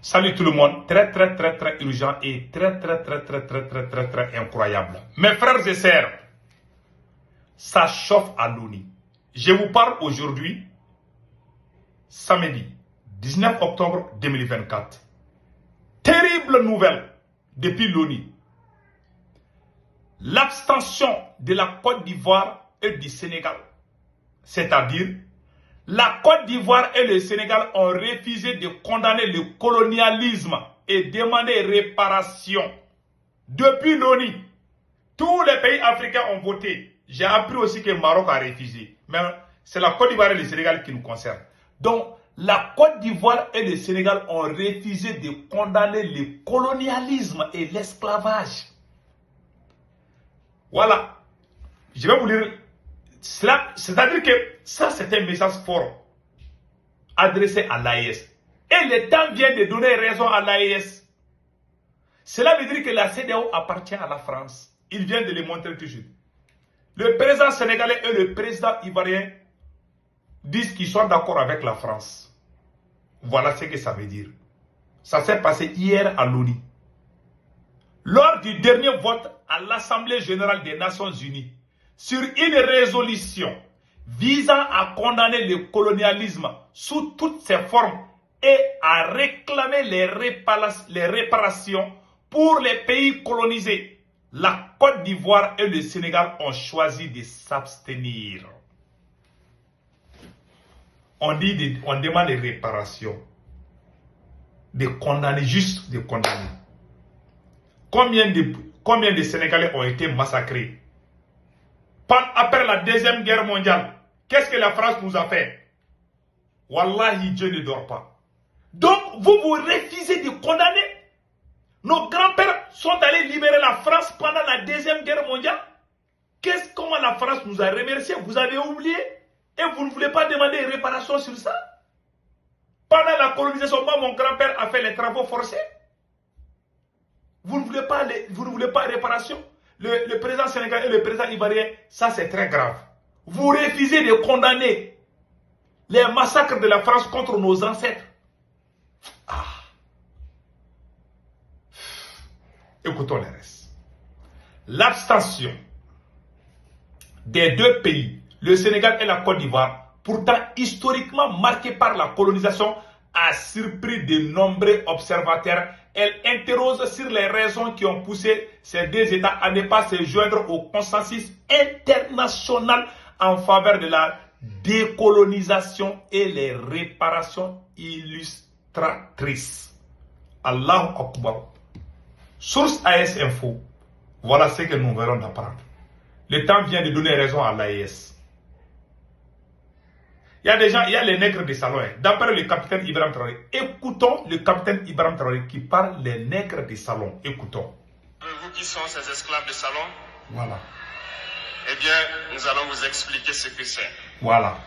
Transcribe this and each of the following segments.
Salut tout le monde, très urgent et très incroyable. Mes frères et sœurs, ça chauffe à l'ONU. Je vous parle aujourd'hui, samedi 19 octobre 2024. Terrible nouvelle depuis l'ONU. L'abstention de la Côte d'Ivoire et du Sénégal. C'est-à-dire, la Côte d'Ivoire et le Sénégal ont refusé de condamner le colonialisme et demander réparation. Depuis l'ONU, tous les pays africains ont voté. J'ai appris aussi que le Maroc a refusé. Mais c'est la Côte d'Ivoire et le Sénégal qui nous concernent. Donc, la Côte d'Ivoire et le Sénégal ont refusé de condamner le colonialisme et l'esclavage. Voilà. Je vais vous lire cela. C'est-à-dire que ça, c'est un message fort adressé à l'AES. Et le temps vient de donner raison à l'AES. Cela veut dire que la CEDEAO appartient à la France. Il vient de le montrer tout de suite. Le président sénégalais et le président ivoirien disent qu'ils sont d'accord avec la France. Voilà ce que ça veut dire. Ça s'est passé hier à l'ONU. Lors du dernier vote à l'Assemblée générale des Nations unies sur une résolution visant à condamner le colonialisme sous toutes ses formes et à réclamer les réparations pour les pays colonisés, la Côte d'Ivoire et le Sénégal ont choisi de s'abstenir. On demande des réparations. De condamner, juste de condamner. Combien de Sénégalais ont été massacrés? Après la Deuxième Guerre mondiale, qu'est-ce que la France nous a fait? Wallahi, Dieu ne dort pas. Donc, vous refusez de condamner? Nos grands-pères sont allés libérer la France pendant la Deuxième Guerre mondiale. Comment la France nous a remerciés? Vous avez oublié? Et vous ne voulez pas demander réparation sur ça? Pendant la colonisation, moi, mon grand-père a fait les travaux forcés. Vous ne voulez pas réparation? Le président sénégalais et le président ivoirien, ça c'est très grave. Vous refusez de condamner les massacres de la France contre nos ancêtres. Écoutons les restes. L'abstention des deux pays, le Sénégal et la Côte d'Ivoire, pourtant historiquement marqués par la colonisation, a surpris de nombreux observateurs. Elle interroge sur les raisons qui ont poussé ces deux États à ne pas se joindre au consensus international en faveur de la décolonisation et les réparations illustratrices. Allahu Akbar. Source AS Info. Voilà ce que nous verrons d'apprendre. Le temps vient de donner raison à l'AES. Il y a des gens, il y a les nègres des salons. D'après le capitaine Ibrahim Traoré, écoutons le capitaine Ibrahim Traoré qui parle des nègres des salons. Écoutons. Vous qui sont ces esclaves de salon, voilà. Eh bien, nous allons vous expliquer ce que c'est. Voilà.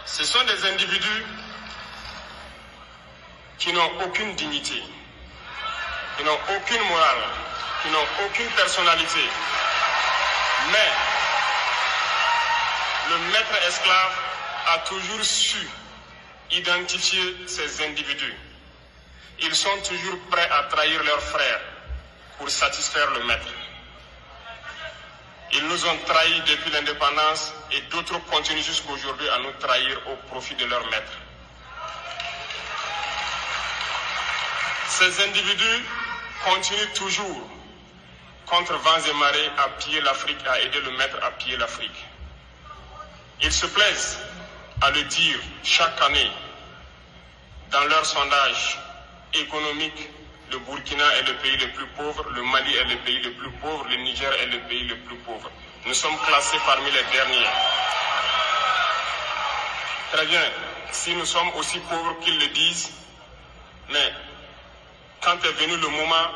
Ce sont des individus qui n'ont aucune dignité, qui n'ont aucune morale, qui n'ont aucune personnalité. Mais le maître esclave a toujours su identifier ces individus. Ils sont toujours prêts à trahir leurs frères pour satisfaire le maître. Ils nous ont trahis depuis l'indépendance et d'autres continuent jusqu'aujourd'hui à nous trahir au profit de leur maître. Ces individus continuent toujours, contre vents et marées, à piller l'Afrique, à aider le maître à piller l'Afrique. Ils se plaisent à le dire chaque année dans leurs sondages économiques. Le Burkina est le pays le plus pauvre, le Mali est le pays le plus pauvre, le Niger est le pays le plus pauvre. Nous sommes classés parmi les derniers. Très bien, si nous sommes aussi pauvres qu'ils le disent, mais quand est venu le moment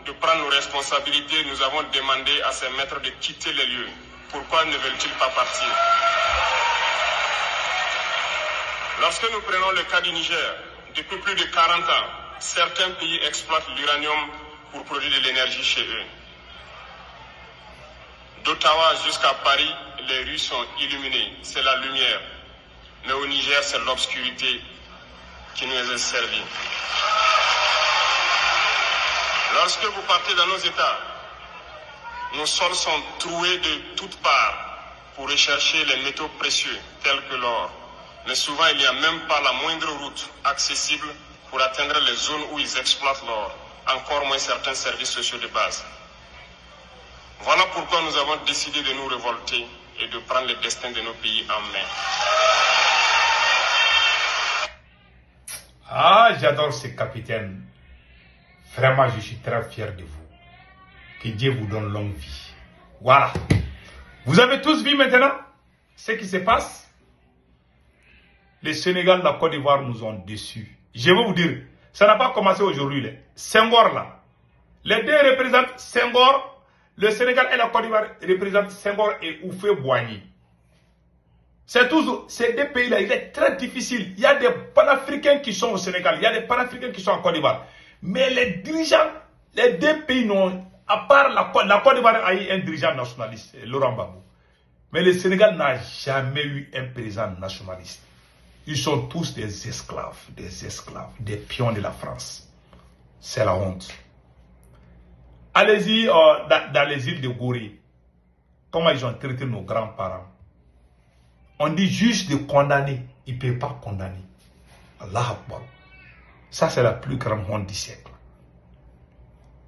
de prendre nos responsabilités, nous avons demandé à ces maîtres de quitter les lieux. Pourquoi ne veulent-ils pas partir? Lorsque nous prenons le cas du Niger, depuis plus de 40 ans, certains pays exploitent l'uranium pour produire de l'énergie chez eux. D'Ottawa jusqu'à Paris, les rues sont illuminées, c'est la lumière. Mais au Niger, c'est l'obscurité qui nous est servie. Lorsque vous partez dans nos États, nos sols sont troués de toutes parts pour rechercher les métaux précieux tels que l'or. Mais souvent, il n'y a même pas la moindre route accessible pour atteindre les zones où ils exploitent l'or, encore moins certains services sociaux de base. Voilà pourquoi nous avons décidé de nous révolter et de prendre le destin de nos pays en main. Ah, j'adore ce capitaine. Vraiment, je suis très fier de vous. Que Dieu vous donne longue vie. Voilà. Vous avez tous vu maintenant ce qui se passe? Le Sénégal, la Côte d'Ivoire nous ont déçus. Je vais vous dire, ça n'a pas commencé aujourd'hui. Senghor là. Les deux représentent Senghor. Le Sénégal et la Côte d'Ivoire représentent Senghor et Houphouët-Boigny. C'est toujours, ces deux pays-là, il est très difficile. Il y a des panafricains qui sont au Sénégal, il y a des panafricains qui sont en Côte d'Ivoire. Mais les dirigeants, les deux pays n'ont, à part la Côte d'Ivoire a eu un dirigeant nationaliste, Laurent Gbagbo. Mais le Sénégal n'a jamais eu un président nationaliste. Ils sont tous des esclaves, des pions de la France. C'est la honte. Allez-y dans les îles de Gorée. Comment ils ont traité nos grands-parents. On dit juste de condamner. Il ne peut pas condamner. Allah Akbar. Ça, c'est la plus grande honte du siècle.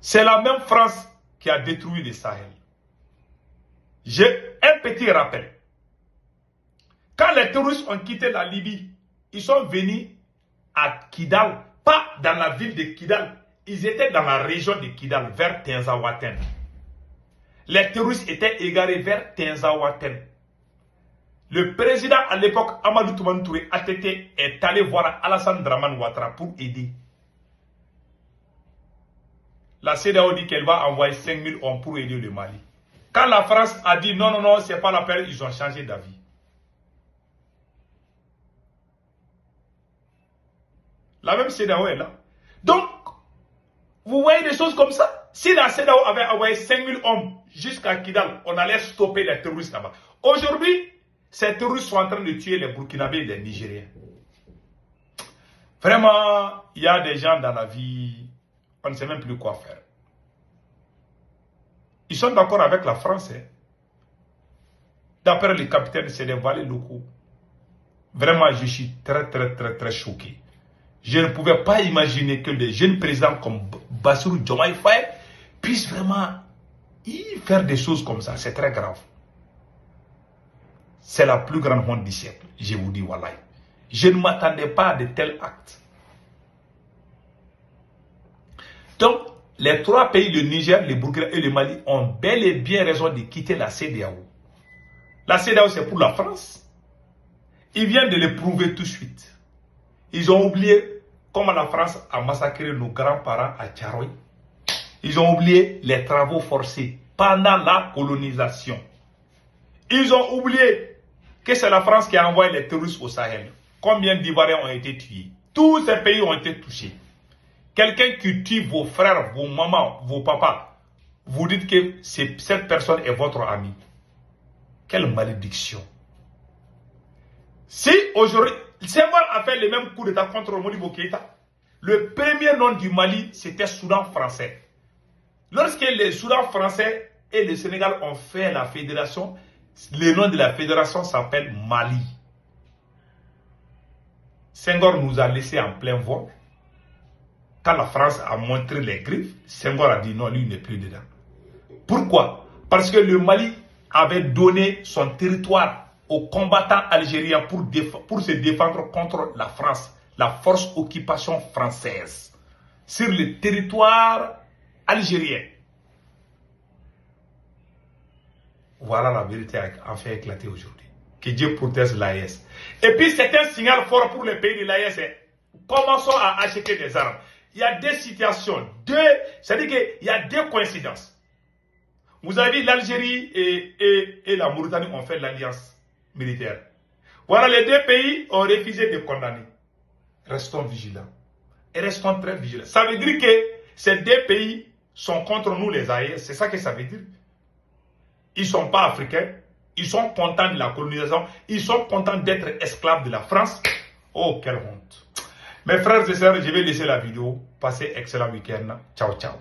C'est la même France qui a détruit le Sahel. J'ai un petit rappel. Quand les terroristes ont quitté la Libye, ils sont venus à Kidal, pas dans la ville de Kidal. Ils étaient dans la région de Kidal, vers Tinzaouaten. Les terroristes étaient égarés vers Tinzaouaten. Le président à l'époque, Amadou Toumani Touré, ATT, est allé voir Alassane Dramane Ouattara pour aider. La CEDEAO dit qu'elle va envoyer 5000 hommes pour aider le Mali. Quand la France a dit non, non, non, c'est pas la peine, ils ont changé d'avis. La même CEDEAO est là. Donc, vous voyez des choses comme ça. Si la CEDEAO avait envoyé 5000 hommes jusqu'à Kidal, on allait stopper les terroristes là-bas. Aujourd'hui, ces terroristes sont en train de tuer les Burkinabés et les Nigériens. Vraiment, il y a des gens dans la vie, on ne sait même plus quoi faire. Ils sont d'accord avec la France. Hein. D'après le capitaine, c'est des valets locaux. Vraiment, je suis très choqué. Je ne pouvais pas imaginer que des jeunes présidents comme Bassirou Diomaye Faye puissent vraiment faire des choses comme ça. C'est très grave. C'est la plus grande honte du siècle. Je vous dis, wallahi. Je ne m'attendais pas à de tels actes. Donc, les trois pays, le Niger, le Burkina et le Mali, ont bel et bien raison de quitter la CEDEAO. La CEDEAO, c'est pour la France. Ils viennent de le prouver tout de suite. Ils ont oublié comment la France a massacré nos grands-parents à Tcharoy. Ils ont oublié les travaux forcés pendant la colonisation. Ils ont oublié que c'est la France qui a envoyé les terroristes au Sahel. Combien d'Ivoiriens ont été tués? Tous ces pays ont été touchés. Quelqu'un qui tue vos frères, vos mamans, vos papas, vous dites que cette personne est votre ami. Quelle malédiction. Si aujourd'hui, Senghor a fait le même coup d'état contre Modibo Keïta, le premier nom du Mali, c'était Soudan français. Lorsque le Soudan français et le Sénégal ont fait la fédération, le nom de la fédération s'appelle Mali. Senghor nous a laissé en plein vol. Quand la France a montré les griffes, Senghor a dit non, lui il n'est plus dedans. Pourquoi? Parce que le Mali avait donné son territoire aux combattants algériens pour se défendre contre la France, la force occupation française, sur le territoire algérien. Voilà la vérité a fait éclater aujourd'hui. Que Dieu protège l'AES. Et puis c'est un signal fort pour les pays de l'AES. Commençons à acheter des armes. Il y a des situations, c'est-à-dire qu'il y a deux coïncidences. Vous avez vu, l'Algérie et la Mauritanie ont fait l'alliance militaire. Voilà, les deux pays ont refusé de condamner. Restons vigilants. Et restons très vigilants. Ça veut dire que ces deux pays sont contre nous les AES. C'est ça que ça veut dire. Ils ne sont pas africains. Ils sont contents de la colonisation. Ils sont contents d'être esclaves de la France. Oh, quelle honte. Mes frères et sœurs, je vais laisser la vidéo. Passez excellent week-end. Ciao, ciao.